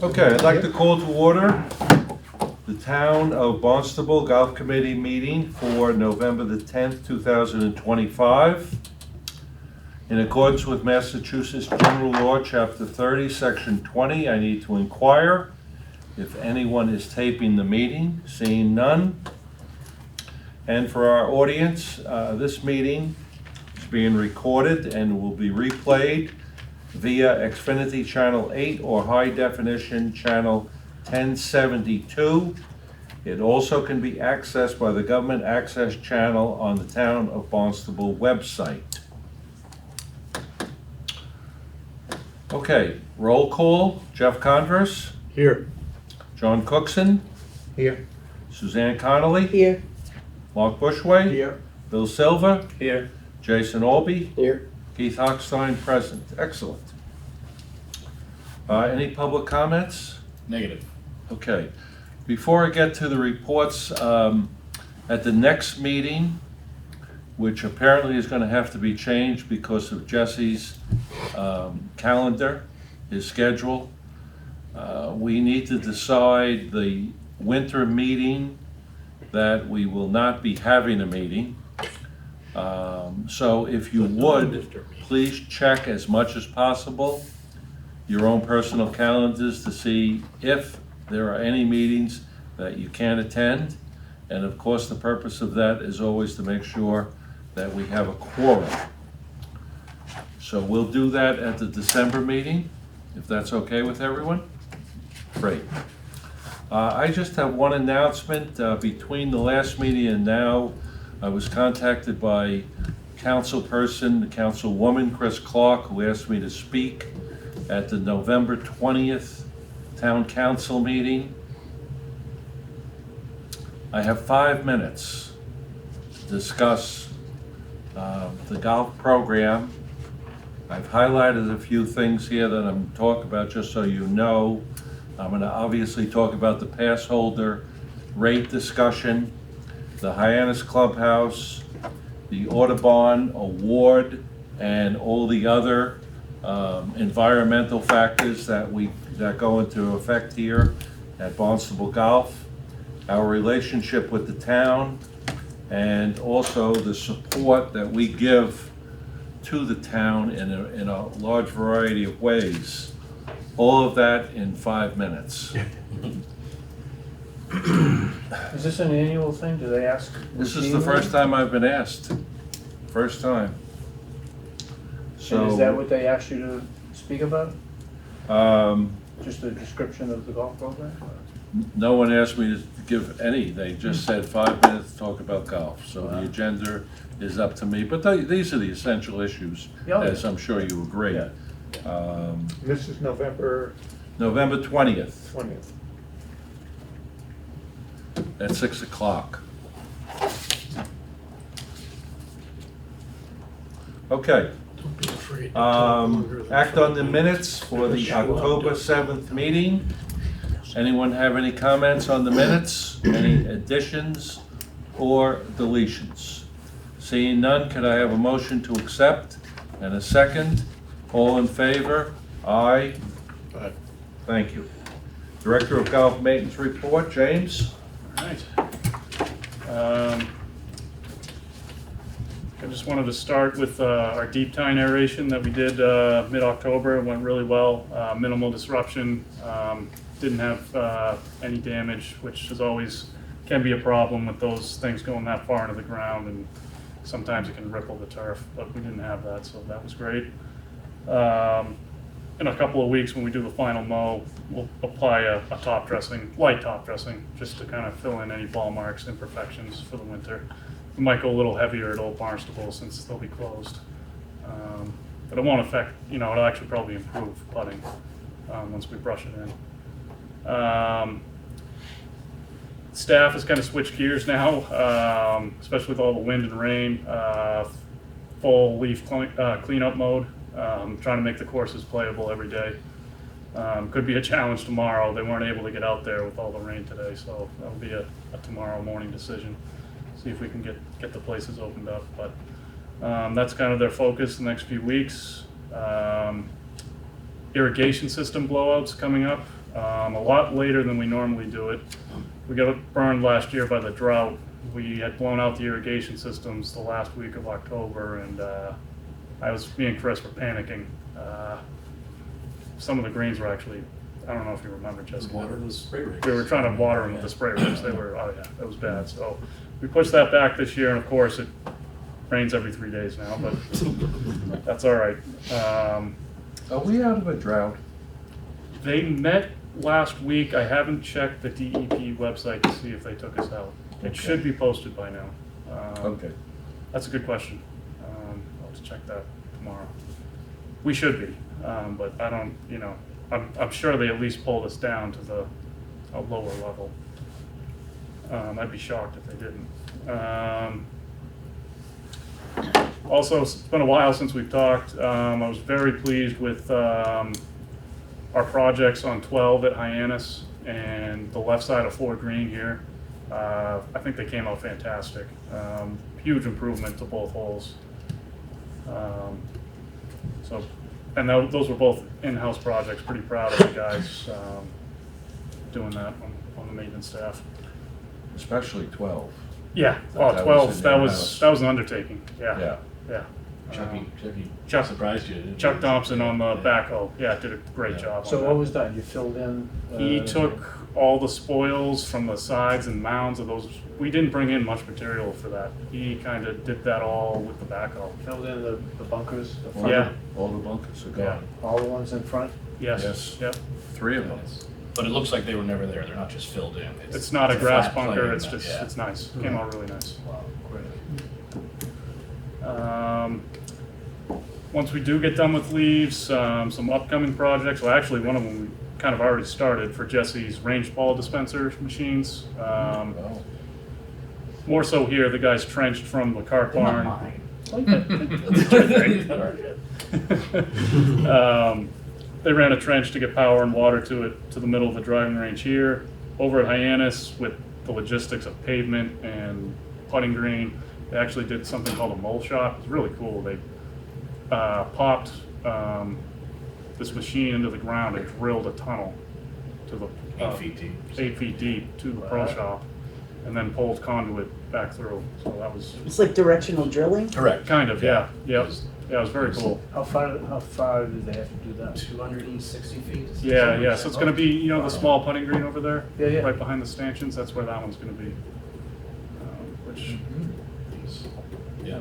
Okay, I'd like to call to order the Town of Barnstable Golf Committee meeting for November the 10th, 2025. In accordance with Massachusetts General Law, Chapter 30, Section 20, I need to inquire if anyone is taping the meeting. Seeing none. And for our audience, this meeting is being recorded and will be replayed via Xfinity Channel 8 or High Definition Channel 1072. It also can be accessed by the Government Access Channel on the Town of Barnstable website. Okay, roll call. Jeff Converse. Here. John Cookson. Here. Suzanne Connolly. Here. Mark Bushway. Here. Bill Silva. Here. Jason Albee. Here. Keith Hochstein present. Excellent. Any public comments? Negative. Okay. Before I get to the reports, at the next meeting, which apparently is going to have to be changed because of Jesse's calendar, his schedule, we need to decide the winter meeting that we will not be having a meeting. So if you would, please check as much as possible your own personal calendars to see if there are any meetings that you can attend. And of course, the purpose of that is always to make sure that we have a quorum. So we'll do that at the December meeting, if that's okay with everyone. Great. I just have one announcement. Between the last meeting and now, I was contacted by Councilwoman Chris Clark, who asked me to speak at the November 20th Town Council meeting. I have 5 minutes to discuss the golf program. I've highlighted a few things here that I'm talking about just so you know. I'm going to obviously talk about the pass holder rate discussion, the Hyannis Clubhouse, the Audubon Award, and all the other environmental factors that go into effect here at Barnstable Golf, our relationship with the town, and also the support that we give to the town in a large variety of ways. All of that in 5 minutes. Is this an annual thing? Do they ask? This is the first time I've been asked. First time. So is that what they asked you to speak about? Just a description of the golf program? No one asked me to give any. They just said 5 minutes to talk about golf. So the agenda is up to me. But these are the essential issues, as I'm sure you agree. Yeah. This is November November 20th 20th. at 6 o'clock. Okay. Don't be afraid. Act on the minutes for the October 7th meeting. Anyone have any comments on the minutes? Any additions or deletions? Seeing none, could I have a motion to accept and a second? All in favor? Aye. Aye. Thank you. Director of Golf Maintenance report, James? All right. I just wanted to start with our deep tine aeration that we did mid-October. It went really well, minimal disruption, didn't have any damage, which is always can be a problem with those things going that far into the ground, and sometimes it can ripple the turf, but we didn't have that, so that was great. In a couple of weeks when we do the final mow, we'll apply a top dressing, light top dressing, just to kind of fill in any ball marks, imperfections for the winter. We might go a little heavier at Old Barnstable since they'll be closed. But it won't affect, it'll actually probably improve putting once we brush it in. Staff has kind of switched gears now, especially with all the wind and rain. Full leaf cleanup mode. Trying to make the courses playable every day. Could be a challenge tomorrow. They weren't able to get out there with all the rain today, so that'll be a tomorrow morning decision. See if we can get the places opened up. But that's kind of their focus the next few weeks. Irrigation system blowouts coming up. a lot later than we normally do it. We got burned last year by the drought. We had blown out the irrigation systems the last week of October, and me and Chris were panicking. Some of the greens were actually, I don't know if you remember, Jessica. Water in the spray rigs. We were trying to water them with the spray rigs. They were, oh yeah, it was bad. So we pushed that back this year, and of course it rains every 3 days now, but that's all right. Are we out of a drought? They met last week. I haven't checked the DEP website to see if they took us out. It Okay. should be posted by now. Okay. That's a good question. I'll have to check that tomorrow. We should be, but I don't, I'm sure they at least pulled us down to a lower level. I'd be shocked if they didn't. Also, it's been a while since we've talked. I was very pleased with our projects on 12 at Hyannis and the left side of Fort Greene here. I think they came out fantastic. Huge improvement to both holes. Those were both in-house projects. Pretty proud of the guys doing that on the maintenance staff. Especially 12. Yeah, That 12, was in that in-house. was an undertaking, yeah. Yeah. Chucky Chuck- surprised you, didn't he? Chuck Thompson on the Yeah. backhoe, yeah, did a great Yeah. job So on what that. was done? You filled in? He took all the spoils from the sides and mounds of those. We didn't bring in much material for that. He kind of did that all with the backhoe. Filled in the bunkers, the All front? Yeah. All the bunkers are Yeah. gone. All the ones in front? Yes, Yes. yep. 3 of them. But it looks like they were never there. They're not just filled in. It's not a it's grass flat bunker, plain, it's just, yeah. it's nice. Came out really nice. Wow, great. Once we do get done with leaves, some upcoming projects, well, actually, one of them we kind of already started for Jesse's range ball dispenser machines. Oh. More so here, the guys trenched from the cart They're not barn. mine. They ran a trench to get power and water to the middle of the driving range here. Over at Hyannis, with the logistics of pavement and putting green, they actually did something called a mole shop. It's really cool. They popped this machine into the ground and drilled a tunnel to the 8 feet deep. 8 feet deep to the pro shop, and then pulled conduit back through. So that was It's like directional drilling? Correct. kind of, yeah, yeah, it was very cool. How far did they have to do that? 260 feet? Yeah, yeah, so it's gonna be, the small putting green over there? Yeah, yeah. Right behind the stanchions, that's where that one's gonna be. Which, Yeah.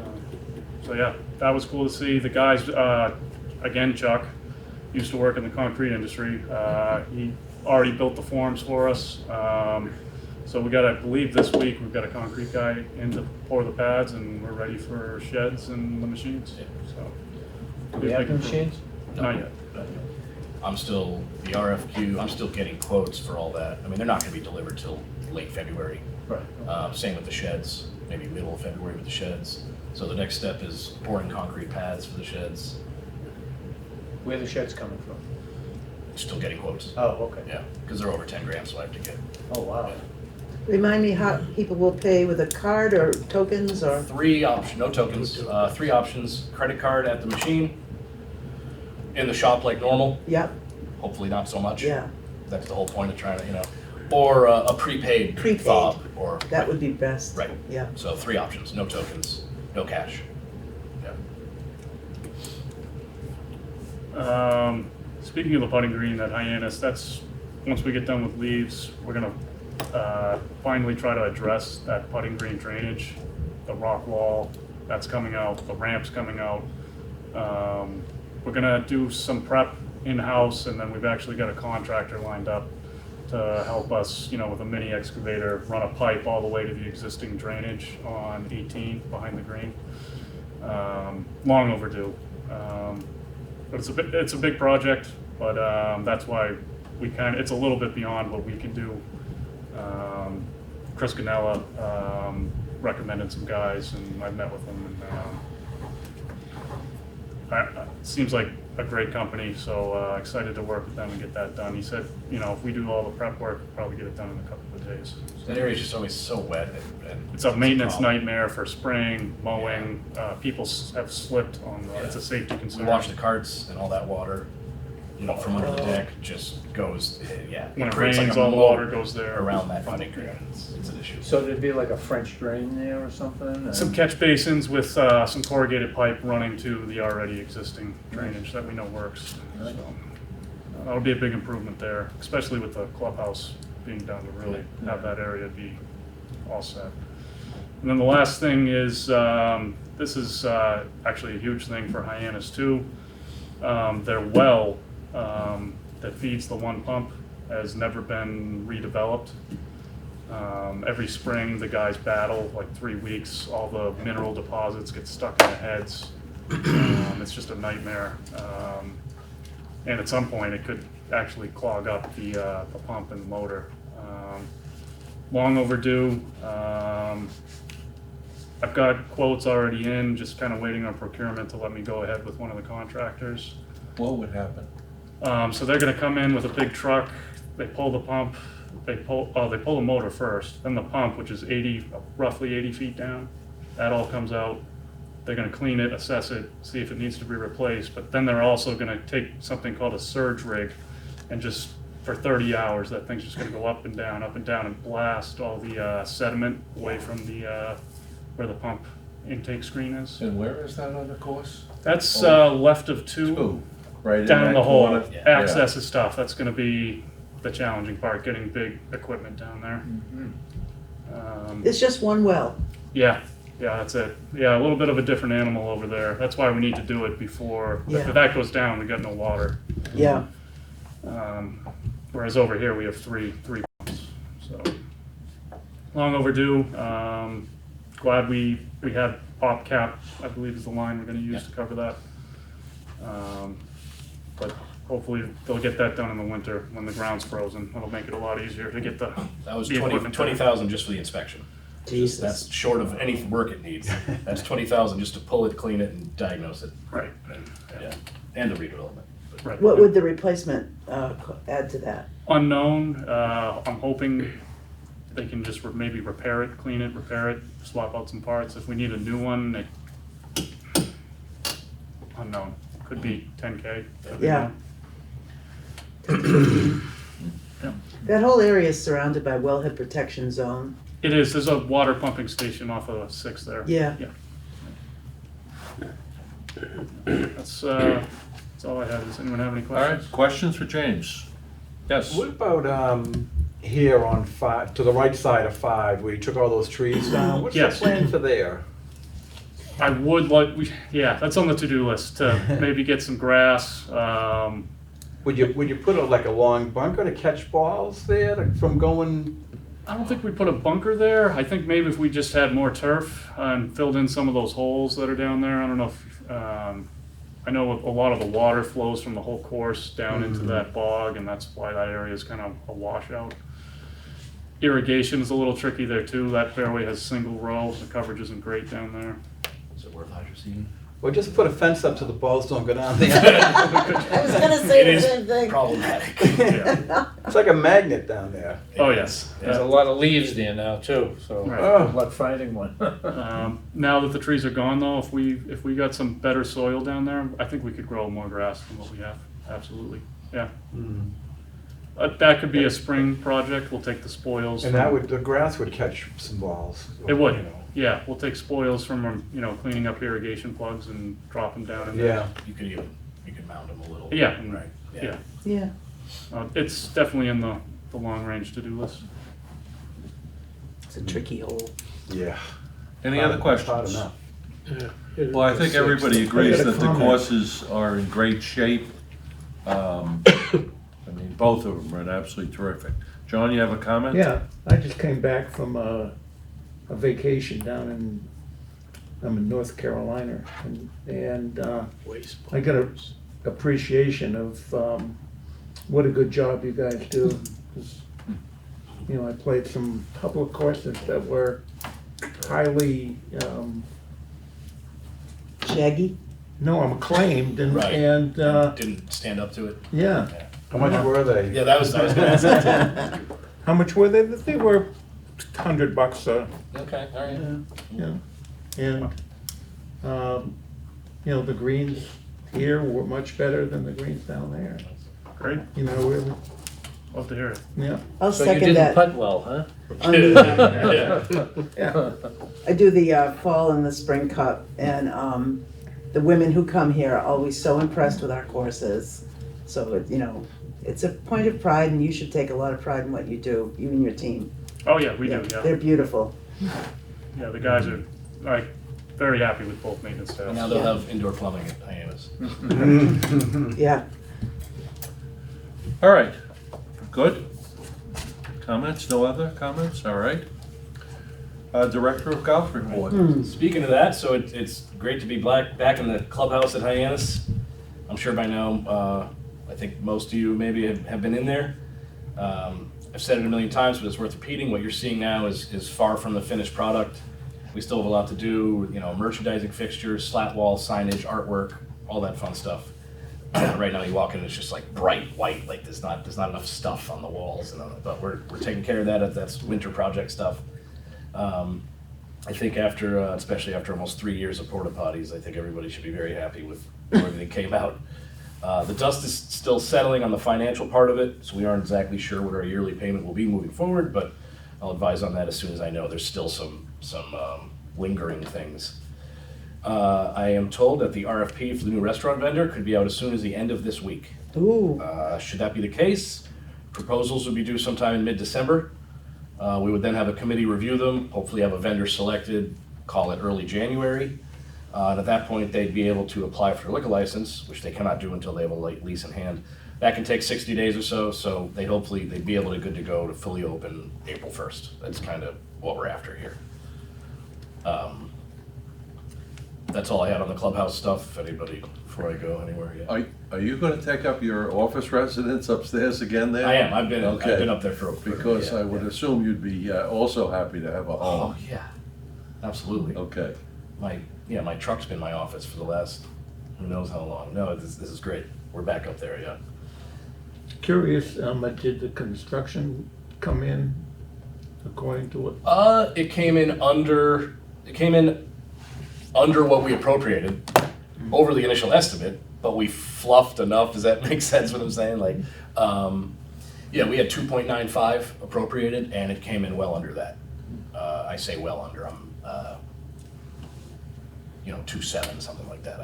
so yeah, that was cool to see. The guys, again, Chuck, used to work in the concrete industry. He already built the forms for us. So we got, I believe this week, we've got a concrete guy in to pour the pads, and we're ready for sheds and the machines, so. Do we have the machines? Not yet. I'm still, the RFQ, I'm still getting quotes for all that. I mean, they're not gonna be delivered till late February. Right. Same with the sheds, maybe middle of February with the sheds. So the next step is pouring concrete pads for the sheds. Where are the sheds coming from? Still getting quotes. Oh, okay. Yeah, because they're over 10 grand, so I have to get Oh, wow. Remind me how people will pay with a card or tokens or? 3 options, no tokens, 3 options, credit card at the machine, in the shop like normal, Yep, hopefully not so much. yeah, That's the whole point of trying to, or a prepaid Prepaid. fob, or. that would be best. Right. Yeah. So 3 options, no tokens, no cash. Yeah. Speaking of the putting green at Hyannis, that's, once we get done with leaves, we're gonna finally try to address that putting green drainage, the rock wall, that's coming out, the ramp's coming out. We're gonna do some prep in-house, and then we've actually got a contractor lined up to help us, with a mini excavator, run a pipe all the way to the existing drainage on 18 behind the green. Long overdue. But it's a big project, but that's why it's a little bit beyond what we can do. Chris Ganella recommended some guys, and I met with them, and it seems like a great company, so excited to work with them and get that done. He said, if we do all the prep work, we'll probably get it done in a couple of days. That area's just always so wet and. It's a maintenance problem. nightmare for spraying, mowing. People have slipped on. It's a safety We concern. wash the carts and all that water, from under the deck just goes, yeah. When it creates like rains, a all the moat water goes there. around that funding grant. It's an issue. So there'd be like a French drain there or something? Some catch basins with some corrugated pipe running to the already existing drainage that we know works. So that'll be a big improvement there, especially with the clubhouse being done to really have that area be all set. And then the last thing is, this is actually a huge thing for Hyannis too. Their well that feeds the one pump has never been redeveloped. Every spring, the guys battle, like 3 weeks, all the mineral deposits get stuck in their heads. It's just a nightmare. And at some point, it could actually clog up the pump and the motor. Long overdue. I've got quotes already in, just kind of waiting on procurement to let me go ahead with one of the contractors. What would happen? So they're gonna come in with a big truck, they pull the pump, they pull the motor first, then the pump, which is roughly 80 feet down, that all comes out. They're gonna clean it, assess it, see if it needs to be replaced, but then they're also gonna take something called a surge rig, and just for 30 hours, that thing's just gonna go up and down, and blast all the sediment away from the where the pump intake screen is. And where is that on the course? That's left of two. Two, right in Down in that the hole, corner? Yeah. access is tough, that's gonna be the challenging part, getting big equipment down there. It's just one well. Yeah, that's it. Yeah, a little bit of a different animal over there, that's why we need to do it before, Yeah. if that goes down, we got no water. Yeah. Whereas over here, we have three pumps, so. Long overdue, glad we had op cap, I believe is the line we're gonna use to cover that. But hopefully they'll get that done in the winter when the ground's frozen. That'll make it a lot easier to get the. That was the equipment 20,000 just for the inspection. Jesus. That's short of any work it needs. That's 20,000 just to pull it, clean it, and diagnose it. Right, Yeah, and the redevelopment. right. What would the replacement add to that? Unknown, I'm hoping they can just maybe repair it, clean it, repair it, swap out some parts. If we need a new one, unknown, could be 10K. could be Yeah. more. That whole area is surrounded by wellhead protection zone. It is, there's a water pumping station off of 6 there. Yeah. That's all I have. Does anyone have any All right, questions? questions for James? Yes. What about here on 5, to the right side of 5, where you took all those trees down? What's the Yes. plan for there? I would like, that's on the to-do list, to maybe get some grass. Would you put like a long bunker to catch balls there from going? I don't think we put a bunker there. I think maybe if we just had more turf and filled in some of those holes that are down there. I don't know if, I know a lot of the water flows from the whole course down into that bog, and that's why that area is kind of a washout. Irrigation is a little tricky there too. That fairway has single row. The coverage isn't great down there. Is it worth hydroseeding? Well, just put a fence up so the balls don't go down there. I was gonna say It the is same thing. problematic. It's like a magnet down there. Oh, yes. There's a lot of leaves there now too, so. Right. Good luck finding one. Now that the trees are gone though, if we got some better soil down there, I think we could grow more grass than what we have. Absolutely, yeah. That could be a spring project. We'll take the spoils. And from- the grass would catch some balls. It would, you know. yeah. We'll take spoils from, cleaning up irrigation plugs and drop them down in there. Yeah. You could mound them a little. Yeah, and- Right. Yeah. Yeah. It's definitely in the long-range to-do list. It's a tricky hole. Yeah. Any other Hard questions? enough. Well, I think everybody agrees I got a that the comment. courses are in great shape. I mean, both of them are absolutely terrific. John, you have a comment? Yeah, I just came back from a vacation down I'm in North Carolina, and I got a appreciation of what a good job you guys do. 'Cause, I played some couple of courses that were highly, Shaggy? no, I'm acclaimed, Right. and Didn't stand up to it. yeah. How much were they? Yeah, I was gonna ask that too. How much were they? They were $100 Okay, all right. And, the greens here were much better than the greens down there. Great, you know, really, love to hear it. yeah. I'll So you second didn't that. putt well, huh? On the, Yeah. I do the fall and the spring cup, and the women who come here are always so impressed with our courses. So, it's a point of pride, and you should take a lot of pride in what you do, you and your team. Oh, yeah, we do, They're yeah. beautiful. Yeah, the guys are, like, very happy with both maintenance And staffs. now they'll have indoor plumbing at Hyannis. Yeah. All right, good. Comments, no other comments, all right. Director of Golf report. Speaking of that, so it's great to be back in the clubhouse at Hyannis. I'm sure by now, I think most of you maybe have been in there. I've said it a million times, but it's worth repeating. What you're seeing now is far from the finished product. We still have a lot to do, merchandising fixtures, slat wall, signage, artwork, all that fun stuff. Right now you walk in, it's just like bright white, like there's not enough stuff on the walls, but we're taking care of that. That's winter project stuff. I think especially after almost 3 years of porta potties, I think everybody should be very happy with where everything came out. The dust is still settling on the financial part of it, so we aren't exactly sure what our yearly payment will be moving forward, but I'll advise on that as soon as I know. There's still some lingering things. I am told that the RFP for the new restaurant vendor could be out as soon as the end of this week. Ooh. Should that be the case, proposals would be due sometime in mid-December. We would then have a committee review them, hopefully have a vendor selected, call it early January. And at that point, they'd be able to apply for a liquor license, which they cannot do until they have a lease in hand. That can take 60 days or so they'd be able to good to go to fully open April 1st. That's kind of what we're after here. That's all I had on the clubhouse stuff. Anybody, before I go anywhere yet? Are you gonna take up your office residence upstairs again there? I am. I've been Okay. up there for Because yeah, I would yeah. assume you'd be also happy to have a Oh home. yeah, absolutely. Okay, My truck's been my office for the last who knows how long. No, this is great. We're back up there, yeah. Curious, did the construction come in according to what? It came in under what we appropriated over the initial estimate, but we fluffed enough. Does that make sense what I'm saying? Like, yeah, we had 2.95 appropriated and it came in well under that. I say well under, I'm 2.7, something like that.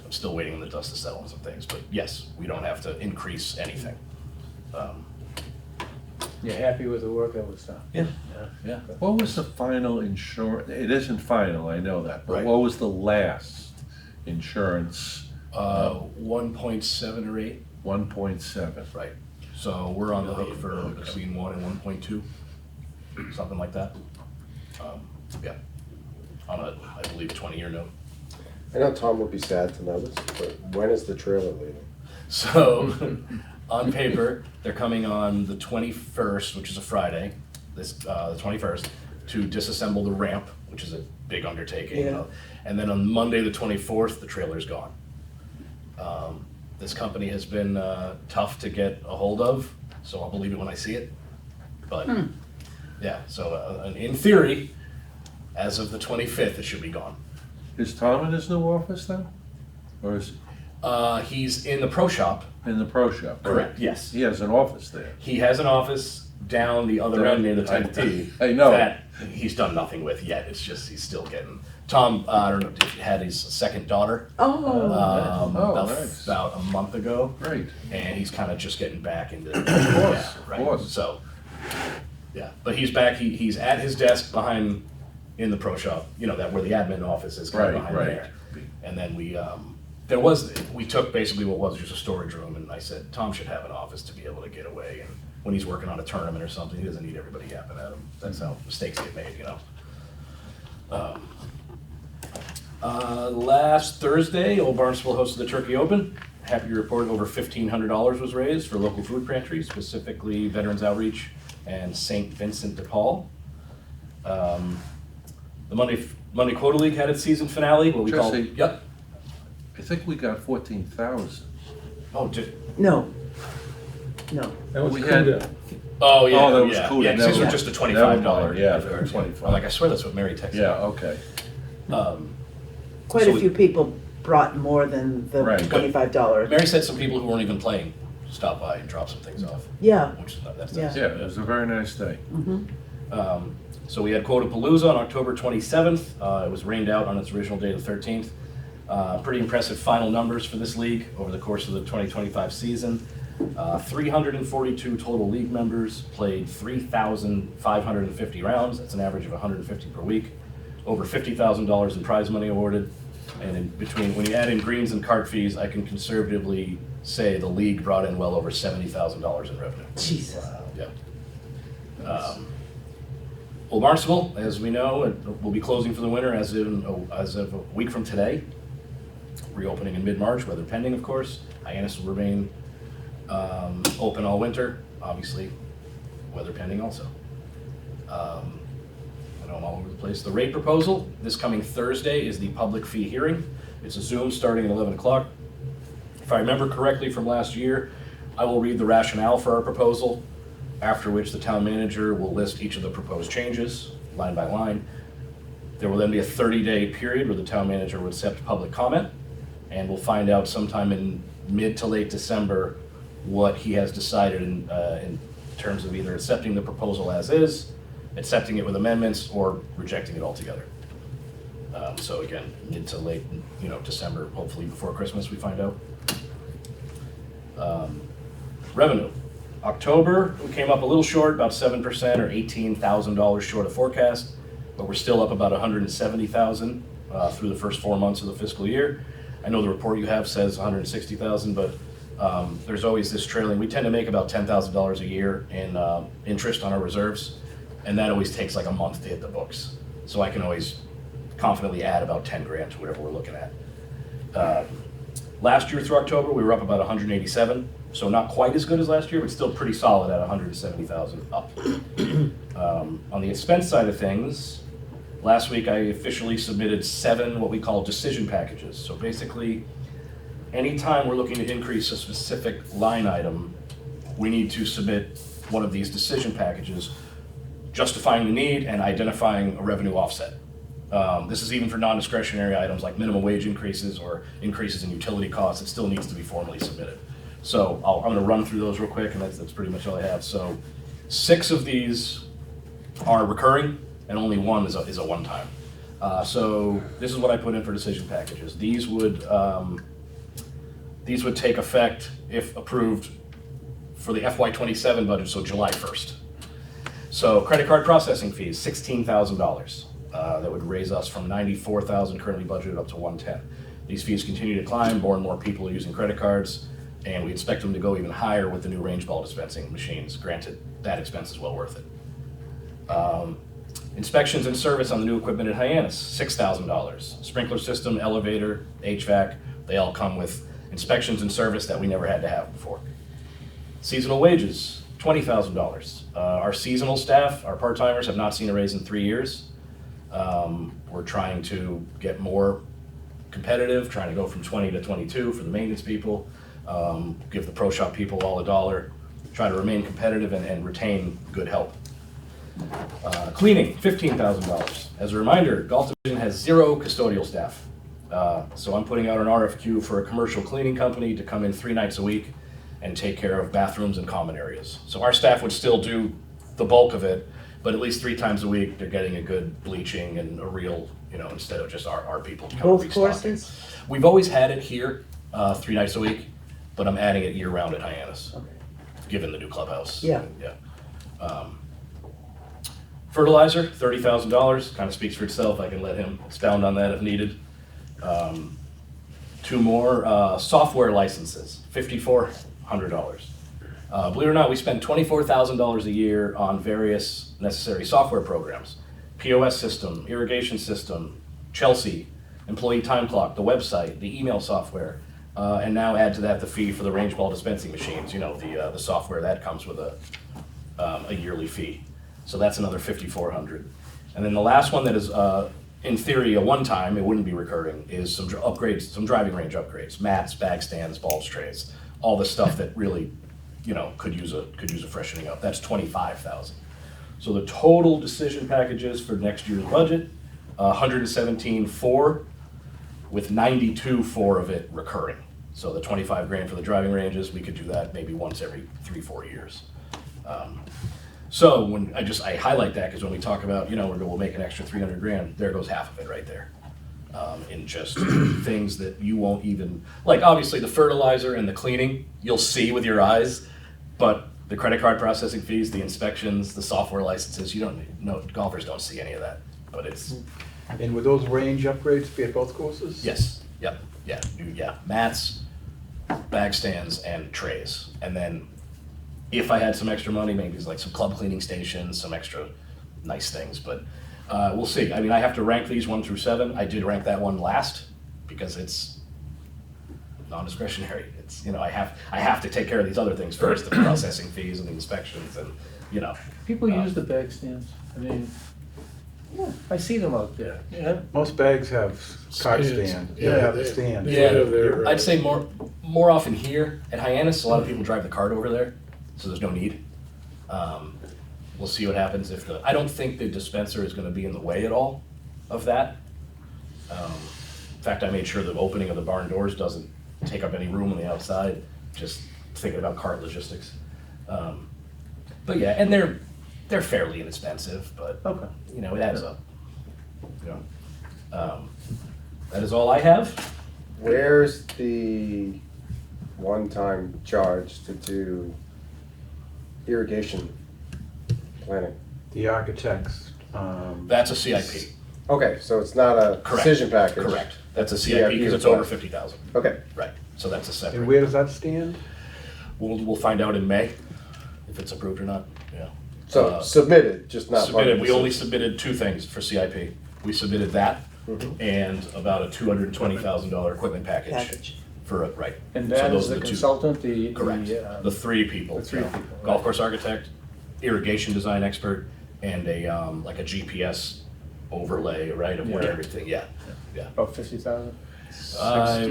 I'm still waiting on the dust to settle on some things, but yes, we don't have to increase anything. You're happy with the work that was done? Yeah. yeah. What was the final insurance? It isn't final, I know that, but Right. what was the last insurance? 1.7 or 8. 1.7. Right. So we're on the hook for between 1 and 1.2, something like that. Yeah. On a, I believe, 20-year note. I know Tom would be sad to know this, but when is the trailer leaving? So, on paper, they're coming on the 21st, which is a Friday, the 21st, to disassemble the ramp, which is a big undertaking. Yeah. And then on Monday, the 24th, the trailer's gone. This company has been tough to get a hold of, so I'll believe it when I see it. But, yeah, so in theory, as of the 25th, it should be gone. Is Tom in his new office then? Or is He's in the pro shop. in the pro shop? right? Correct, yes. He has an office there. He has an office down the other end near the 10th tee. I know. That he's done nothing with yet. It's just he's still getting. Tom, I don't know if he had his second daughter Oh. Nice. about a month ago, Great. and he's kind of just getting back into. Of course, right. of course. So, yeah, but he's back. He's at his desk behind in the pro shop. That where the admin office is, kind of behind there. And then we took basically what was just a storage room, and I said Tom should have an office to be able to get away, and when he's working on a tournament or something, he doesn't need everybody yapping at him. That's how mistakes get made, Last Thursday, Old Barnstable hosted the Turkey Open. Happy to report over $1,500 was raised for local food pantries, specifically Veterans Outreach and St. Vincent de Paul. The Monday Quota League had its season finale, what we call. Jesse. Yep. I think we got 14,000. Oh, No. That was We had- Cuda. Oh, yeah. Oh, that was yeah. cool. Yeah, Never these were mind. just the Never $25. mind. Yeah, the 25. I'm like, I swear that's what Mary texted me. Yeah, okay. Quite So a we- few people brought more than the Right. $25. Mary said some people who weren't even playing stop by and drop some things off. Yeah. Which that's Yeah. nice. Yeah, it was a very nice day. So we had Quotapalooza on October 27th. It was rained out on its original date of 13th. Pretty impressive final numbers for this league over the course of the 2025 season. 342 total league members played 3,550 rounds. That's an average of 150 per week. Over $50,000 in prize money awarded. And in between, when you add in greens and cart fees, I can conservatively say the league brought in well over $70,000 in revenue. Jesus. Yeah. Well, Barnstable, as we know, it will be closing for the winter as of a week from today. Reopening in mid-March, weather pending, of course. Hyannis will remain open all winter, obviously, weather pending also. I know I'm all over the place. The rate proposal, this coming Thursday is the public fee hearing. It's a Zoom starting at 11 o'clock. If I remember correctly from last year, I will read the rationale for our proposal, after which the town manager will list each of the proposed changes, line by line. There will then be a 30-day period where the town manager would accept public comment, and we'll find out sometime in mid to late December what he has decided in terms of either accepting the proposal as is, accepting it with amendments, or rejecting it altogether. So again, mid to late, December, hopefully before Christmas, we find out. Revenue. October, we came up a little short, about 7% or $18,000 short of forecast, but we're still up about $170,000 through the first 4 months of the fiscal year. I know the report you have says $160,000, but there's always this trailing. We tend to make about $10,000 a year in interest on our reserves, and that always takes like a month to hit the books. So I can always confidently add about 10 grand to whatever we're looking at. Last year through October, we were up about 187, so not quite as good as last year, but still pretty solid at 170,000 up. On the expense side of things, last week I officially submitted 7 what we call decision packages. So basically, anytime we're looking to increase a specific line item, we need to submit one of these decision packages justifying the need and identifying a revenue offset. This is even for non-discretionary items like minimum wage increases or increases in utility costs. It still needs to be formally submitted. So I'm going to run through those real quick, and that's pretty much all I have. So 6 of these are recurring, and only 1 is a one-time. So this is what I put in for decision packages. These would take effect if approved for the FY27 budget, so July 1st. So credit card processing fees, $16,000. That would raise us from $94,000 currently budgeted up to $110,000. These fees continue to climb. More and more people are using credit cards, and we expect them to go even higher with the new range ball dispensing machines. Granted, that expense is well worth it. Inspections and service on the new equipment at Hyannis, $6,000. Sprinkler system, elevator, HVAC, they all come with inspections and service that we never had to have before. Seasonal wages, $20,000. Our seasonal staff, our part-timers, have not seen a raise in 3 years. We're trying to get more competitive, trying to go from 20 to 22 for the maintenance people, give the pro shop people all $1, try to remain competitive and retain good help. Cleaning, $15,000. As a reminder, Golf Division has 0 custodial staff. So I'm putting out an RFQ for a commercial cleaning company to come in 3 nights a week and take care of bathrooms and common areas. So our staff would still do the bulk of it, but at least 3 times a week, they're getting a good bleaching and a real, instead of just our people kind of Both restocking. courses? We've always had it here 3 nights a week, but I'm adding it year-round at Hyannis, given the new clubhouse. Yeah. Fertilizer, $30,000, kind of speaks for itself. I can let him expound on that if needed. 2 more, software licenses, $5,400. Believe it or not, we spend $24,000 a year on various necessary software programs. POS system, irrigation system, Chelsea, employee time clock, the website, the email software, and now add to that the fee for the range ball dispensing machines, the software that comes with a yearly fee. So that's another $5,400. And then the last one that is, in theory, a one-time, it wouldn't be recurring, is some upgrades, some driving range upgrades, mats, bag stands, bulbs trays, all the stuff that really, could use a freshening up. That's $25,000. So the total decision packages for next year's budget, $117,400, with $92,400 of it recurring. So the 25 grand for the driving ranges, we could do that maybe once every 3-4 years. So when I highlight that because when we talk about, we'll make an extra 300 grand, there goes half of it right there. In just things that you won't even, like obviously the fertilizer and the cleaning, you'll see with your eyes, but the credit card processing fees, the inspections, the software licenses, golfers don't see any of that, but it's, And would those range upgrades be at both courses? yes, yep, yeah, mats, bag stands and trays. And then if I had some extra money, maybe it's like some club cleaning stations, some extra nice things, but we'll see. I mean, I have to rank these 1 through 7. I did rank that one last because it's non-discretionary. It's, I have to take care of these other things first, the processing fees and the inspections and, People use the bag stands. I mean, I see them out there. Yeah. Most bags have cart Stands. stand. Yeah, have the they- stand. Yeah, they're, I'd say more often here at Hyannis. A lot of people drive the cart over there, so there's no need. We'll see what happens if I don't think the dispenser is going to be in the way at all of that. In fact, I made sure the opening of the barn doors doesn't take up any room on the outside. Just thinking about cart logistics. But yeah, and they're fairly inexpensive, but Okay. it adds up. That is all I have. Where's the one-time charge to do irrigation planning? The architects, That's a CIP. Okay, so it's not a Correct. decision package? Correct. That's a CIP CIP because it's over 50,000. Okay, Right. So that's a and separate. where does that stand? We'll find out in May if it's approved or not. Yeah. so submitted, just not part of Submitted. the We only decision. submitted 2 things for CIP. We submitted that and about a $220,000 equipment package. For a right. And So that those is are the the 2. consultant, Correct. The 3 people. the 3 yeah. people, Golf right. course architect, irrigation design expert, and a like a GPS overlay, right, of where Yeah. everything. Yeah. About 50,000.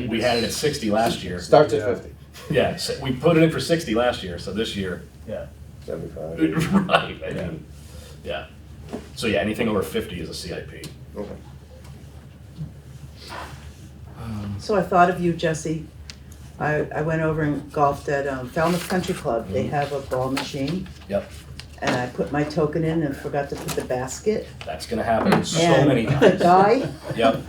We had it at 60 last year. Starts at Yeah. 50, Yeah, so we put it in for 60 last year, so this year, Yeah. 75. right, I mean, yeah. So yeah, anything over 50 is a CIP. Okay. So I thought of you, Jesse. I went over and golfed at Falmouth Country Club. They have a ball machine, Yep, and I put my token in and forgot to put the basket. that's gonna happen so And many the times. guy, Yep,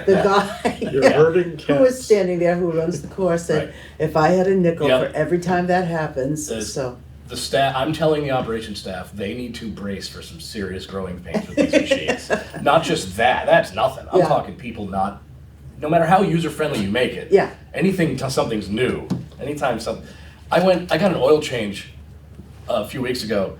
the guy you're Yeah. hurting who was cats. standing there, who runs the course, said, Right. if I had a nickel Yep. for every time that happens, There's- so. the staff, I'm telling the operations staff, they need to brace for some serious growing pains with these machines. Not just that, that's nothing. I'm Yeah. talking people no matter how user-friendly you make it. Yeah. Anything, something's new, anytime I got an oil change a few weeks ago,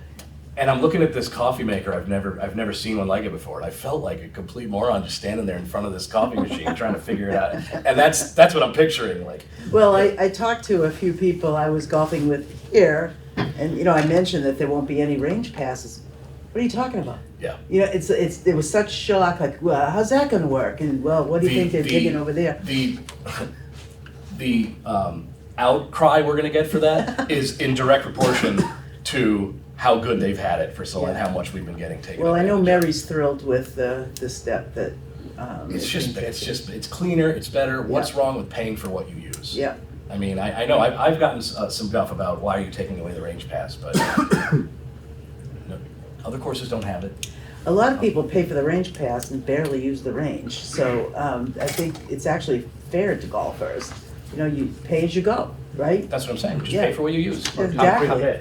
and I'm looking at this coffee maker. I've never seen one like it before. And I felt like a complete moron just standing there in front of this coffee machine trying to figure it out. And that's what I'm picturing. Like, Well, I talked to a few people I was golfing with here, and, I mentioned that there won't be any range passes. What are you talking about? yeah. It was such shock, like, well, how's that gonna work? And, well, what do you think they're digging over there? The outcry we're gonna get for that is in direct proportion to how good they've had it for so long, and how much we've been getting taken. Well, I know advantage of. Mary's thrilled with the step that. It's cleaner, it's better. What's wrong with paying for what you use? Yeah, I mean, I know I've gotten some guff about why are you taking away the range pass, but no, other courses don't have it. a lot of people pay for the range pass and barely use the range, so I think it's actually fair to golfers. You pay as you go, right? That's what I'm saying. Just Yeah. pay for what you use. Exactly.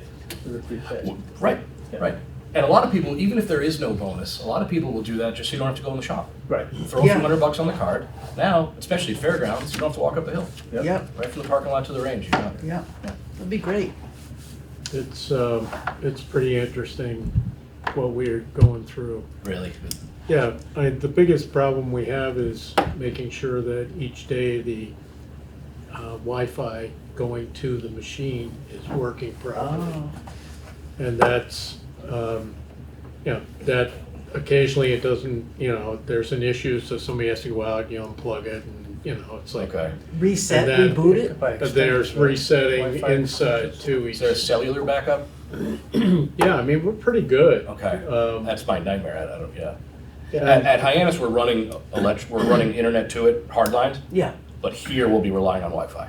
Right, right. And a lot of people, even if there is no bonus, a lot of people will do that just so you don't have to go in the shop. Right. Throw a few Yeah. $100 on the card. Now, especially at fairgrounds, you don't have to walk up a hill. Yep, Right from the parking lot to the range. You got it. yeah, that'd be great. It's pretty interesting what we're going through. Really. Yeah, the biggest problem we have is making sure that each day the Wi-Fi going to the machine is working properly. Oh, And that's, that occasionally it doesn't, there's an issue, so somebody has to go out, unplug it, and, it's like, Okay. reset, And then- reboot it? there's resetting Wi-Fi. inside too. Is there a cellular backup? Yeah, I mean, we're pretty good. Okay. That's my nightmare. I don't, yeah. Yeah. At Hyannis, we're running internet to it, hardlined, Yeah, but here we'll be relying on Wi-Fi.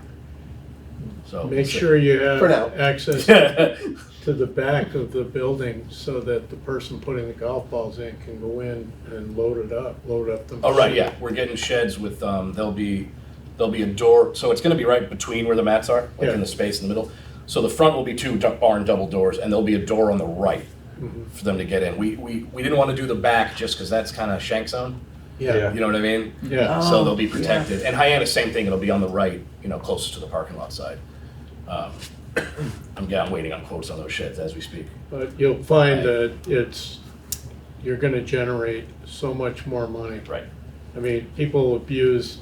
So Make sure you For have now. access to the back of the building so that the person putting the golf balls in can go in and load up the machine. Oh, right, yeah, we're getting sheds with, there'll be a door, so it's gonna be right between where the mats are, like Yeah. in the space in the middle. So the front will be two barn double doors, and there'll be a door on the right for them to get in. We didn't wanna do the back just because that's kinda shank zone, Yeah, you know what I mean? yeah. So they'll be Oh, protected. And Hyannis, same thing, it'll be on the right, closest to the parking lot side. I'm waiting on quotes on those sheds as we speak. But you'll find that you're gonna generate so much more money. Right. I mean, people abuse,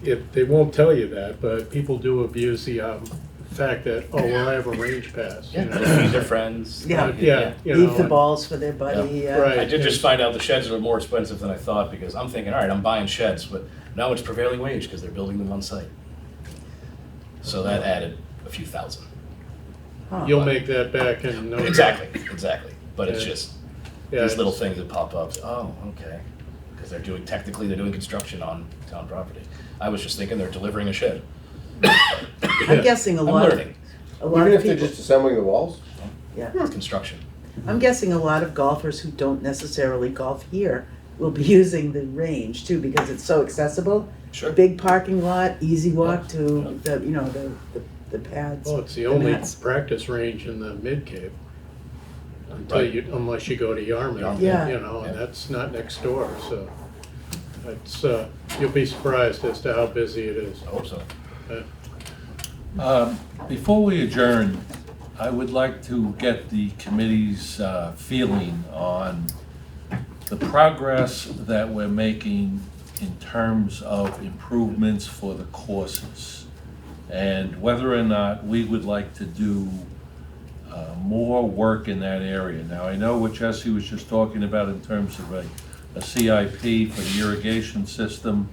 they won't tell you that, but people do abuse the fact that, oh, well, I have a range pass, you know? Feed their friends. Yeah. Yeah, you Leave the know, balls for their buddy. Right. I did just find out the sheds are more expensive than I thought because I'm thinking, all right, I'm buying sheds, but now it's prevailing wage because they're building them on site. So that added a few thousand. Huh. You'll make that back in no time. Exactly. But it's Yeah. just Yeah, these little it's- things that pop up. Oh, okay. Because they're doing construction on town property. I was just thinking they're delivering a shed. I'm guessing I'm a lot learning. Even of if they're people, just assembling the walls? yeah. It's construction. I'm guessing a lot of golfers who don't necessarily golf here will be using the range too, because it's so accessible. Sure. Big parking lot, easy walk Yeah. to the pads. Well, it's the the only mats. practice range in the mid-Cape. Unless you go to Yarmouth, Yeah. you know, and Yeah. that's not next door, so. It's, you'll be surprised as to how busy it is. I hope so. Before we adjourn, I would like to get the committee's feeling on the progress that we're making in terms of improvements for the courses, and whether or not we would like to do more work in that area. Now, I know what Jesse was just talking about in terms of a CIP for the irrigation system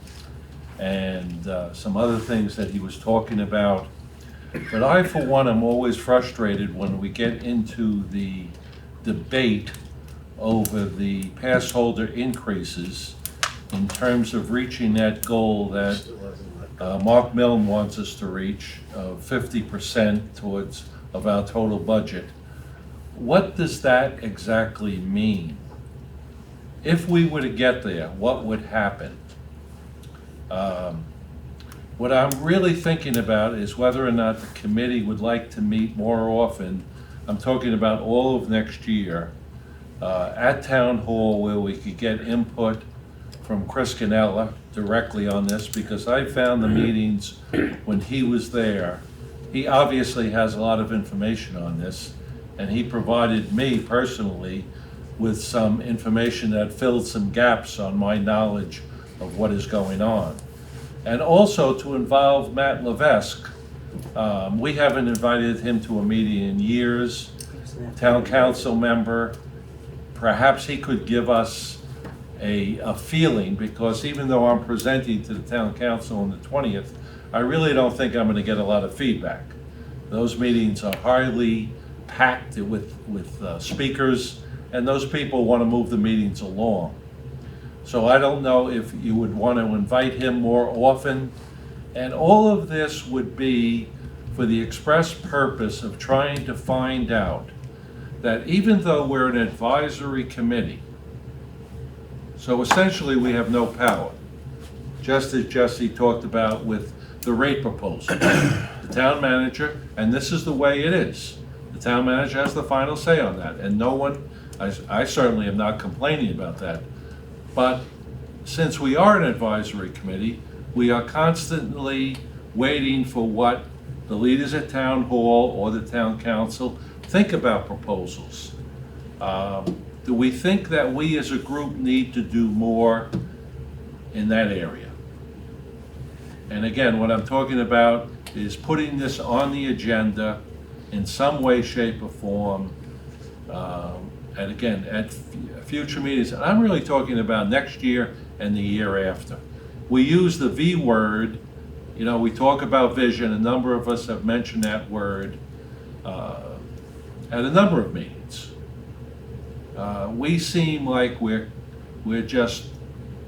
and some other things that he was talking about. But I, for one, am always frustrated when we get into the debate over the pass holder increases in terms of reaching that goal that Mark Milne wants us to reach of 50% of our total budget. What does that exactly mean? If we were to get there, what would happen? What I'm really thinking about is whether or not the committee would like to meet more often. I'm talking about all of next year, at Town Hall, where we could get input from Chris Canella directly on this, because I found the meetings when he was there. He obviously has a lot of information on this, and he provided me personally with some information that filled some gaps on my knowledge of what is going on. And also to involve Matt Levesque. We haven't invited him to a meeting in years. Town council member, perhaps he could give us a feeling, because even though I'm presenting to the town council on the 20th, I really don't think I'm gonna get a lot of feedback. Those meetings are highly packed with speakers, and those people wanna move the meetings along. So I don't know if you would want to invite him more often. And all of this would be for the express purpose of trying to find out that even though we're an advisory committee, so essentially we have no power, just as Jesse talked about with the rate proposal. The town manager, and this is the way it is, the town manager has the final say on that, and no one, I certainly am not complaining about that. But since we are an advisory committee, we are constantly waiting for what the leaders at town hall or the town council think about proposals. Do we think that we as a group need to do more in that area? And again, what I'm talking about is putting this on the agenda in some way, shape, or form. And again, at future meetings, and I'm really talking about next year and the year after. We use the V word, we talk about vision, a number of us have mentioned that word at a number of meetings. We seem like we're just,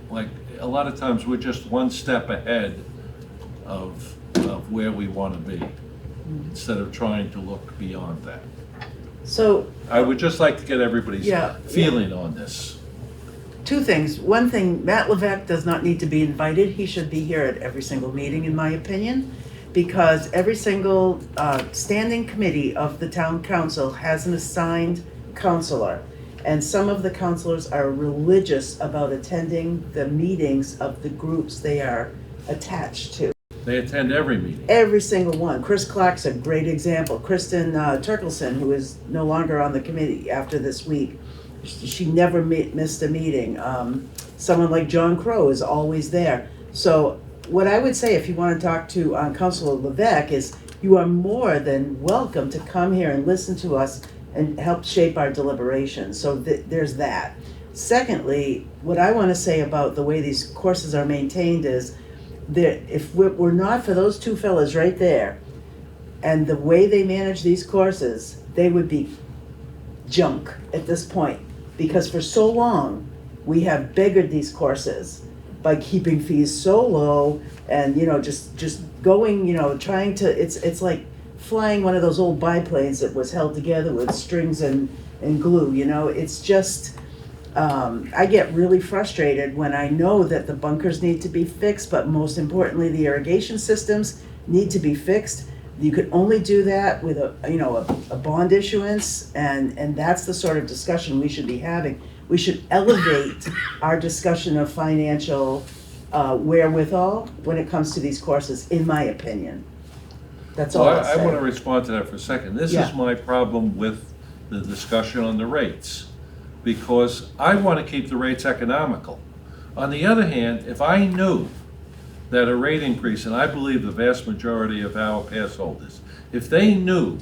like, a lot of times we're just one step ahead of where we want to be, instead of trying to look beyond that. So, I would just like to get everybody's Yeah. feeling on this. two things. One thing, Matt Levesque does not need to be invited. He should be here at every single meeting, in my opinion, because every single standing committee of the town council has an assigned counselor. And some of the counselors are religious about attending the meetings of the groups they are attached to. They attend every meeting. Every single one. Chris Clark's a great example. Kristen Turkelson, who is no longer on the committee after this week, she never missed a meeting. Someone like John Crow is always there. So what I would say, if you want to talk to Councilor Levesque, is you are more than welcome to come here and listen to us and help shape our deliberations. So there's that. Secondly, what I want to say about the way these courses are maintained is that if we're not for those two fellas right there, and the way they manage these courses, they would be junk at this point. Because for so long, we have beggared these courses by keeping fees so low and, just going, trying to, it's like flying one of those old biplanes that was held together with strings and glue, it's just, I get really frustrated when I know that the bunkers need to be fixed, but most importantly, the irrigation systems need to be fixed. You could only do that with a bond issuance, and that's the sort of discussion we should be having. We should elevate our discussion of financial wherewithal when it comes to these courses, in my opinion. That's all I'll I want to say. respond to that for a second. This Yeah. is my problem with the discussion on the rates, because I want to keep the rates economical. On the other hand, if I knew that a rate increase, and I believe the vast majority of our pass holders, if they knew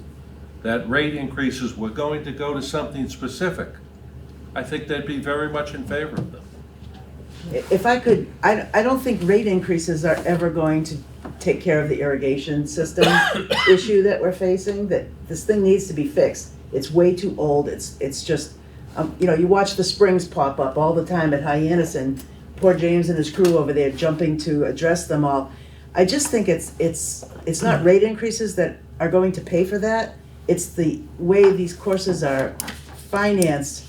that rate increases were going to go to something specific, I think they'd be very much in favor of them. If I could, I don't think rate increases are ever going to take care of the irrigation system issue that we're facing, that this thing needs to be fixed. It's way too old, it's just, you watch the springs pop up all the time at Hyannis, and poor James and his crew over there jumping to address them all. I just think it's not rate increases that are going to pay for that. It's the way these courses are financed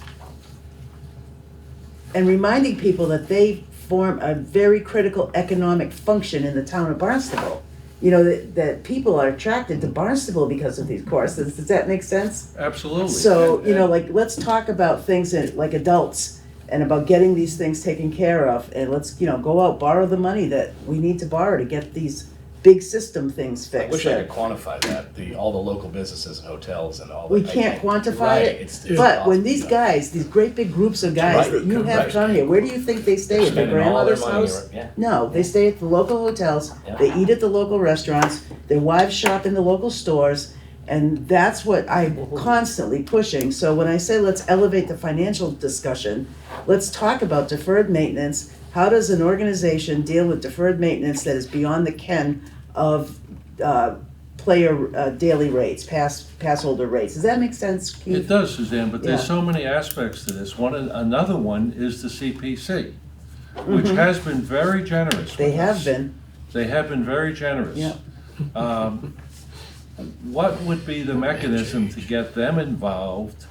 and reminding people that they form a very critical economic function in the town of Barnstable. That people are attracted to Barnstable because of these courses. Does that make sense? Absolutely. So, And- let's talk about things like adults and about getting these things taken care of. And let's, go out, borrow the money that we need to borrow to get these big system things I fixed. wish I could quantify that, all the local businesses and hotels and all that. We can't quantify Right, it, it's but when impossible, these guys, these great big groups of guys Right, that you have right. come here, where do you think they stay? At their Spending all their grandmother's money, house? yeah. No, they stay at the local hotels, Yeah. they eat at the local restaurants, their wives shop in the local stores, and that's what I'm constantly pushing. So when I say let's elevate the financial discussion, let's talk about deferred maintenance. How does an organization deal with deferred maintenance that is beyond the ken of player daily rates, pass holder rates? Does that make sense, Keith? It does, Suzanne, but there's Yeah. so many aspects to this. Another one is the CPC, which has been very generous. They with have us. been. They have been very generous. Yeah. What would be the mechanism to get them involved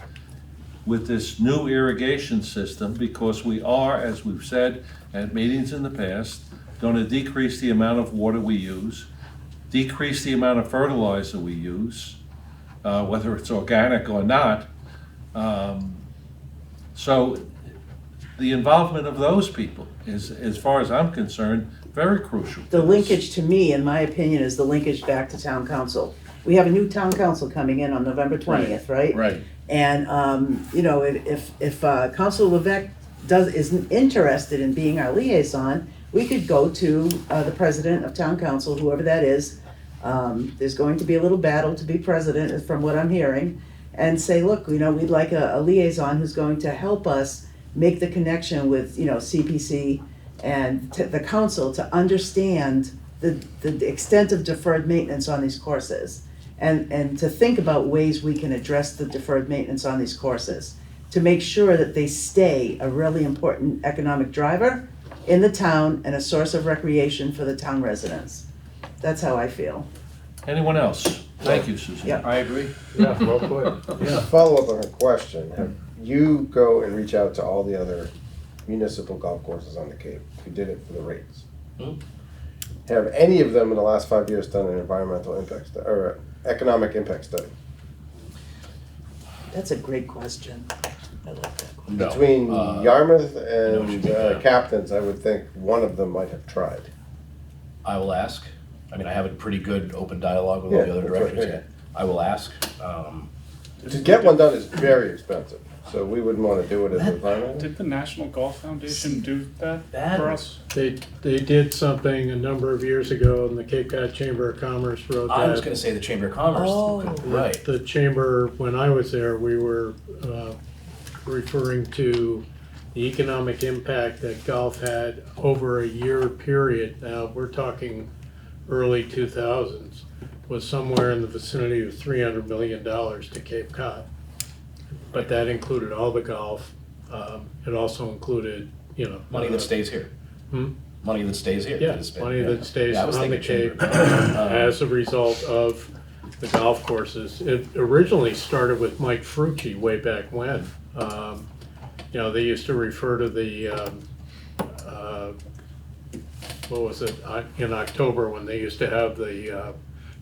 with this new irrigation system? Because we are, as we've said at meetings in the past, going to decrease the amount of water we use, decrease the amount of fertilizer we use, whether it's organic or not. So the involvement of those people is, as far as I'm concerned, very crucial. The linkage to me, in my opinion, is the linkage back to town council. We have a new town council coming in on November 20th, right? Right. And, if Councilor Levesque isn't interested in being our liaison, we could go to the president of town council, whoever that is. There's going to be a little battle to be president, from what I'm hearing, and say, look, we'd like a liaison who's going to help us make the connection with, CPC and the council to understand the extent of deferred maintenance on these courses. And to think about ways we can address the deferred maintenance on these courses, to make sure that they stay a really important economic driver in the town and a source of recreation for the town residents. That's how I feel. Anyone else? Thank you, Susan. Yeah. I agree. Yeah, well put. To follow up on her question, have you go and reach out to all the other municipal golf courses on the Cape who did it for the rates? Hmm? Have any of them in the last 5 years done an environmental impact or economic impact study? That's a great question. I like that question. No. Between Yarmouth what you and mean, yeah. Captains, I would think one of them might have tried. I will ask. I mean, I have a pretty good open dialogue with all Yeah, the other that's right, directors. yeah. I will ask. To get one done is very expensive, so we wouldn't want to do it as environmental. Did the National Golf Foundation do that That- for us? They did something a number of years ago, and the Cape Cod Chamber of Commerce wrote I was that. going to say the Chamber of Commerce. Oh. Right. The chamber, when I was there, we were referring to the economic impact that golf had over a year period. Now, we're talking early 2000s, was somewhere in the vicinity of $300 million to Cape Cod. But that included all the golf. It also included, Money that stays here. Hmm? Money that stays here. Yeah, That is- money yeah. that stays Yeah, I was on the thinking Cape Chamber. as a result of the golf courses. It originally started with Mike Frucci way back when. They used to refer to the, what was it, in October when they used to have the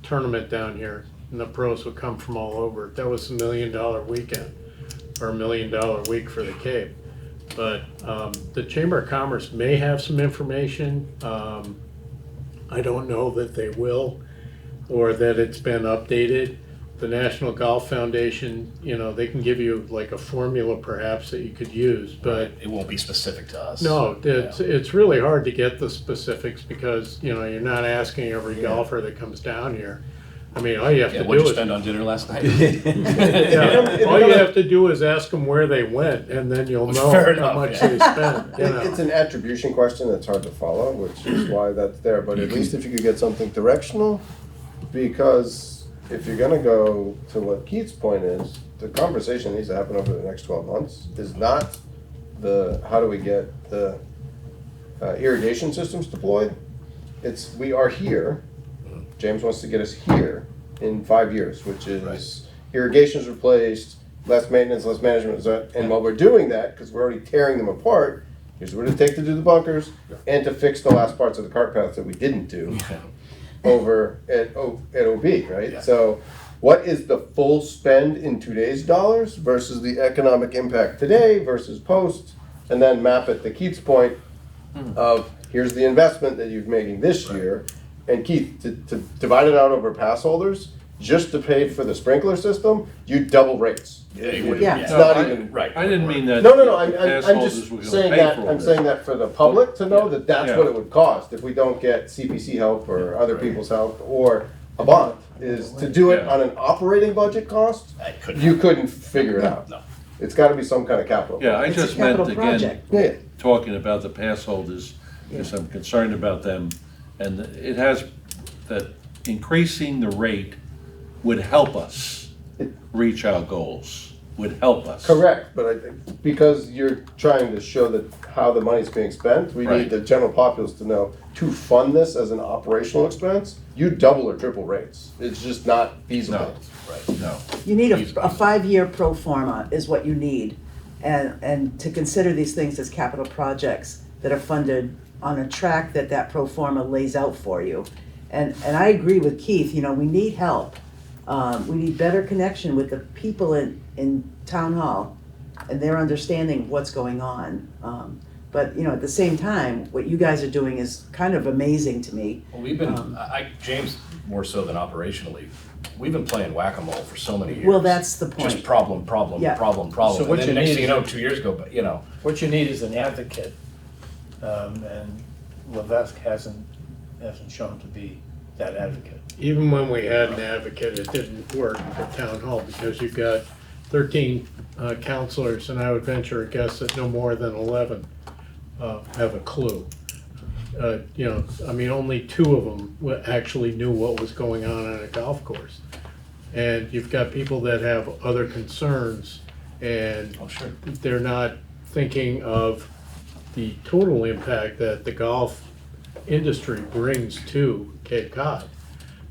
tournament down here, and the pros would come from all over. That was $1 million weekend, or $1 million week for the Cape. But the Chamber of Commerce may have some information. I don't know that they will, or that it's been updated. The National Golf Foundation, they can give you like a formula perhaps that you could use, but It won't be specific to us. no, it's really hard to get the specifics because, you're not asking every golfer that comes down here. I mean, all you have Yeah, to what'd do you is, spend on dinner last night? yeah, all you have to do is ask them where they went, and then you'll know Fair how enough, much yeah. they spent, It's an attribution question that's hard to follow, which is why that's there, but at least if you could get something directional, because if you're gonna go to what Keith's point is, the conversation needs to happen over the next 12 months, is not how do we get the irrigation systems deployed? It's, we are here, James wants to get us here in 5 years, which is irrigation's replaced, less maintenance, less management, and while we're doing that, because we're already tearing them apart, here's what it'd take to do the bunkers, and to fix the last parts of the cart paths that we didn't do over at OB, right? Yeah. So what is the full spend in today's dollars versus the economic impact today versus post, and then map it to Keith's point of here's the investment that you're making this year, and Keith, to divide it out over pass holders, just to pay for the sprinkler system, you double rates. Yeah, you would- Yeah. It's yeah. not even. Right. I didn't mean that. No, pass I'm holders just were gonna saying pay that, for all I'm this. saying that for the public to know that that's Yeah. what it would cost if we don't get CPC help or other people's help or a bond, is to do it Yeah. on an operating budget cost, I couldn't. you couldn't figure it out. No. It's gotta be some kind of capital. Yeah, I It's a just meant, capital again, project. Yeah, talking about the pass holders, because I'm concerned about them. And it has, that increasing the rate would help us reach our goals, would help us. correct, but I think, because you're trying to show that how the money's being spent, we Right. need the general populace to know, to fund this as an operational expense, you double or triple rates. It's just not feasible. No, Right. no. You need a 5-year pro forma is what you need. And to consider these things as capital projects that are funded on a track that pro forma lays out for you. And I agree with Keith, we need help. We need better connection with the people in town hall and their understanding of what's going on. But, at the same time, what you guys are doing is kind of amazing to me. Well, we've been, James, more so than operationally, we've been playing whack-a-mole for so many years. Well, that's the Just point. problem, Yeah. problem. So what And then you next need thing you is- know, 2 years ago, but What you need is an advocate, and Levesque hasn't shown to be that advocate. Even when we had an advocate, it didn't work at town hall because you've got 13 counselors, and I would venture a guess that no more than 11 have a clue. Only 2 of them actually knew what was going on a golf course. And you've got people that have other concerns, and Oh, sure. they're not thinking of the total impact that the golf industry brings to Cape Cod.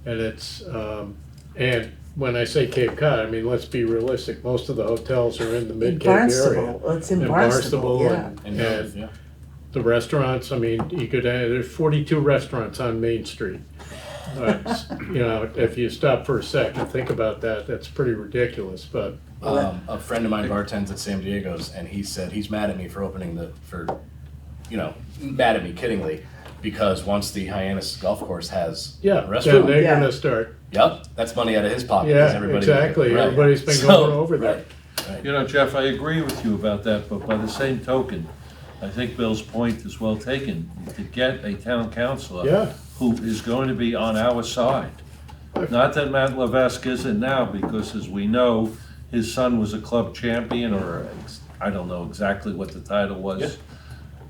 And and when I say Cape Cod, I mean, let's be realistic, most of the hotels are in the In mid-Cape area. Barnstable, well, it's in Barnstable, yeah. Yeah. The restaurants, I mean, you could, there's 42 restaurants on Main Street. You know, if you stop for a sec and think about that, that's pretty ridiculous, but A friend of mine bartends at San Diego's, and he said he's mad at me for mad at me kiddingly, because once the Hyannis Golf Course has yeah, a then restaurant, they're Yeah. gonna start. yep, that's money out of his pocket. 'Cause Yeah, everybody, exactly. right. Everybody's been So, going over there. right. You know, Jeff, I agree with you about that, but by the same token, I think Bill's point is well taken. To get a town councilor Yeah. who is going to be on our side. Not that Matt Levesque isn't now, because as we know, his son was a club champion, or I don't know exactly what the title was. Yeah.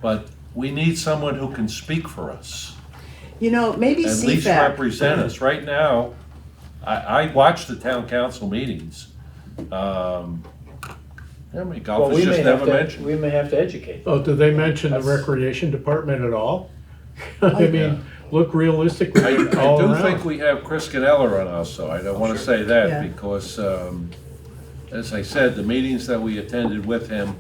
But we need someone who can speak for us, You know, maybe at least CFAC, represent us. Right now, I watch the town council meetings. I mean, golf Well, is just never mentioned. we may have to educate. Oh, did they mention the That's- recreation department at all? I mean, look realistically I all do around. think we have Chris Caneller on our side. I want to say Yeah. that because, as I said, the meetings that we attended with him,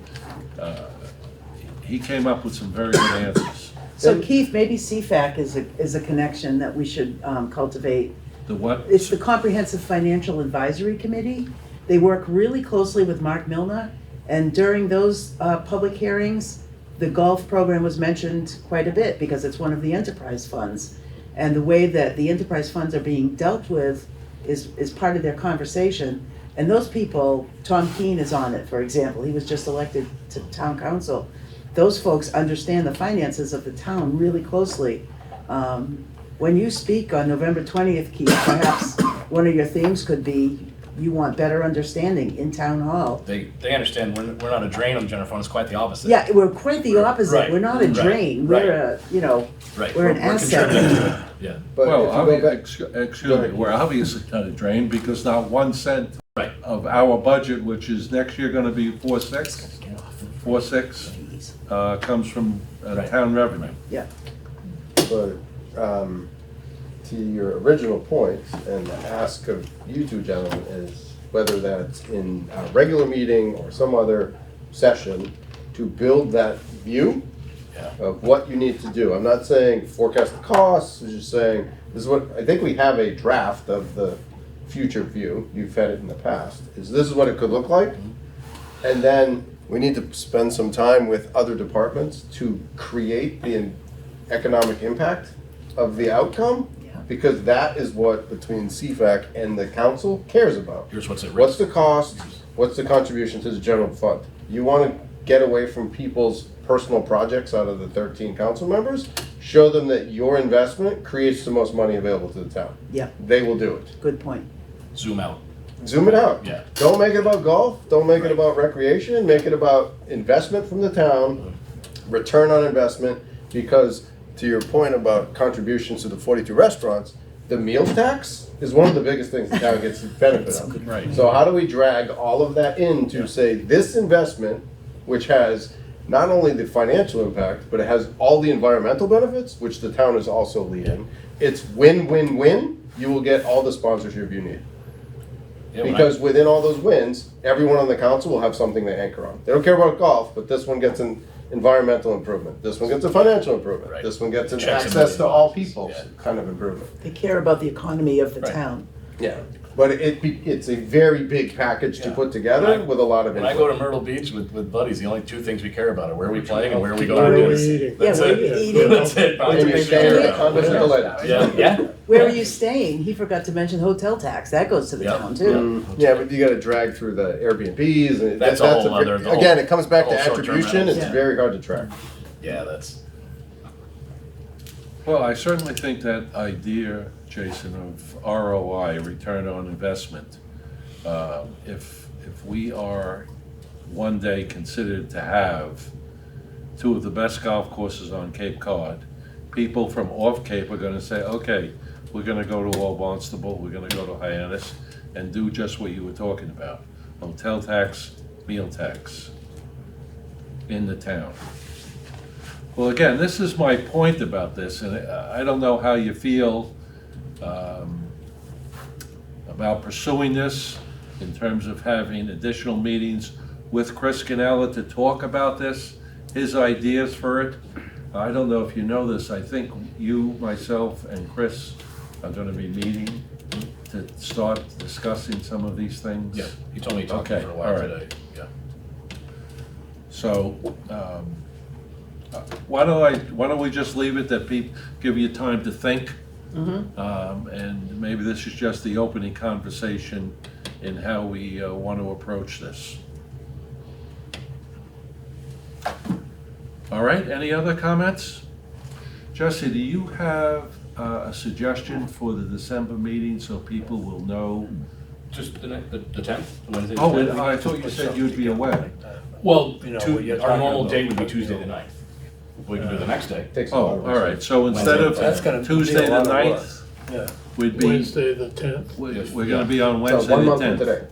he came up with some very good answers. so Keith, maybe CFAC is a connection that we should cultivate. The what? It's the Comprehensive Financial Advisory Committee. They work really closely with Mark Milner, and during those public hearings, the golf program was mentioned quite a bit because it's one of the enterprise funds. And the way that the enterprise funds are being dealt with is part of their conversation. And those people, Tom Keene is on it, for example, he was just elected to town council. Those folks understand the finances of the town really closely. When you speak on November 20th, Keith, perhaps one of your themes could be you want better understanding in town hall. They understand we're not a drain on the general fund. It's quite the opposite. Yeah, we're quite the opposite. Right, We're not a right, drain. right. We're Right. we're an asset. contributing to it. Yeah. But Well, if you go back, excuse Go me, ahead. we're obviously not a drain because not 1 cent Right. of our budget, which is next year gonna be 4.6, comes from Right. town revenue. Yeah, but to your original point, and the ask of you two gentlemen is whether that's in a regular meeting or some other session, to build that view Yeah. of what you need to do. I'm not saying forecast the costs, I'm just saying, this is what, I think we have a draft of the future view, you've had it in the past, this is what it could look like. And then we need to spend some time with other departments to create the economic impact of the outcome. Yeah. Because that is what, between CFAC and the council, cares about. Here's what's at risk. What's the cost, what's the contribution to the general fund? You wanna get away from people's personal projects out of the 13 council members, show them that your investment creates the most money available to the town. yeah, They will do it. good point. Zoom out. Zoom it out. Yeah. Don't make it about golf, don't make it about recreation, make it about investment from the town, return on investment, because to your point about contributions to the 42 restaurants, the meals tax is one of the biggest things the town gets benefit of. Right. So how do we drag all of that in to say this investment, which has not only the financial impact, but it has all the environmental benefits, which the town is also leading. It's win-win-win, you will get all the sponsorship you need. Yeah, when I- Because within all those wins, everyone on the council will have something they anchor on. They don't care about golf, but this one gets an environmental improvement. This one gets a financial improvement. Right. This one gets an Checks and access to all balances, people yeah. kind of improvement. They care about the economy of the Right. town. Yeah. But it's a very big package to Yeah. put together When I- with a lot of When I go to input. Myrtle Beach with buddies, the only two things we care about are where we playing and where we Where going to are we do. eating? That's Yeah, where it. we eating. That's it. Probably And two you're things we staying care at about. condos and delights. Yeah, yeah. Where are you staying? He forgot to mention hotel tax. That goes to the Yeah. town too. Yeah, but you gotta drag through the Airbnbs and That's a whole other- the whole- again, it comes back the to whole short-term attribution, rentals. it's Yeah. very hard to track. Yeah, that's, Well, I certainly think that idea, Jason, of ROI, return on investment, if we are one day considered to have two of the best golf courses on Cape Cod, people from off Cape are gonna say, okay, we're gonna go to Old Barnstable, we're gonna go to Hyannis, and do just what you were talking about. Hotel tax, meal tax in the town. Well, again, this is my point about this, and I don't know how you feel about pursuing this in terms of having additional meetings with Chris Ganella to talk about this, his ideas for it. I don't know if you know this, I think you, myself, and Chris are gonna be meeting to start discussing some of these things. Yeah, he told me he talked to me for a Okay, while all right. today, yeah. So, why don't we just leave it that people, give you time to think? And maybe this is just the opening conversation in how we want to approach this. All right, any other comments? Jesse, do you have a suggestion for the December meeting so people will know? Just the 10th, Wednesday the Oh, 10th? I thought you said you'd be away. Well, You know, what you're our talking normal about, date would be you Tuesday know. the 9th. We can do the next day. Takes a Oh, lot of all right, so instead That's gonna of be Tuesday a the lot of work. 9th, Yeah. we'd be, Wednesday the 10th. we're gonna be on So Wednesday 1 the month from 10th. today.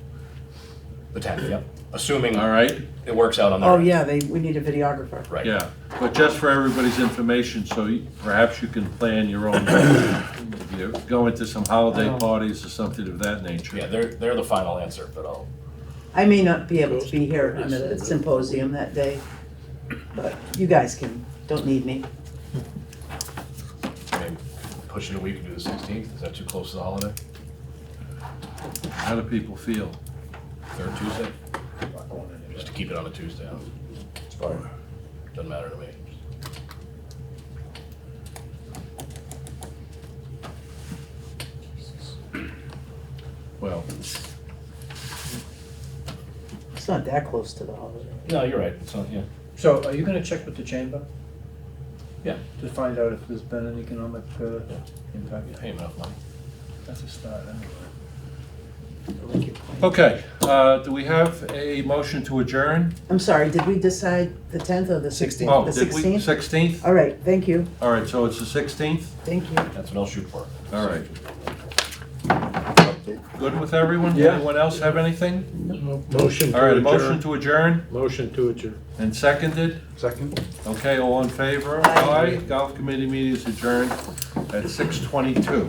The 10th, yep. Assuming All right? it works out on their Oh, end. yeah, we need a videographer. Right. Yeah, but just for everybody's information, so perhaps you can plan your own, if you go into some holiday parties or something of that nature. Yeah, they're the final answer, but I'll, I may not be able to be here on the symposium that day, but you guys don't need me. I mean, push it a week and do the 16th. Is that too close to the holiday? How do people feel? Third Tuesday? Just to keep it on a Tuesday. It's fine. Doesn't matter to me. Well, It's not that close to the holiday. No, you're right. It's not, yeah. So are you gonna check with the chamber Yeah. to find out if there's been an economic impact? You pay him enough money. That's a start, anyway. okay, do we have a motion to adjourn? I'm sorry, did we decide the 10th or the 16th? Oh, The did we, 16th? 16th? All right, thank you, All right, so it's the 16th? thank you. That's what I'll shoot for. All right. Good with everyone? Yeah. Anyone else have anything? Motion All right, to motion adjourn. to adjourn Motion to adjourn. and seconded? Second? Okay, all in favor? Aye. Golf committee meeting is adjourned at 6:22.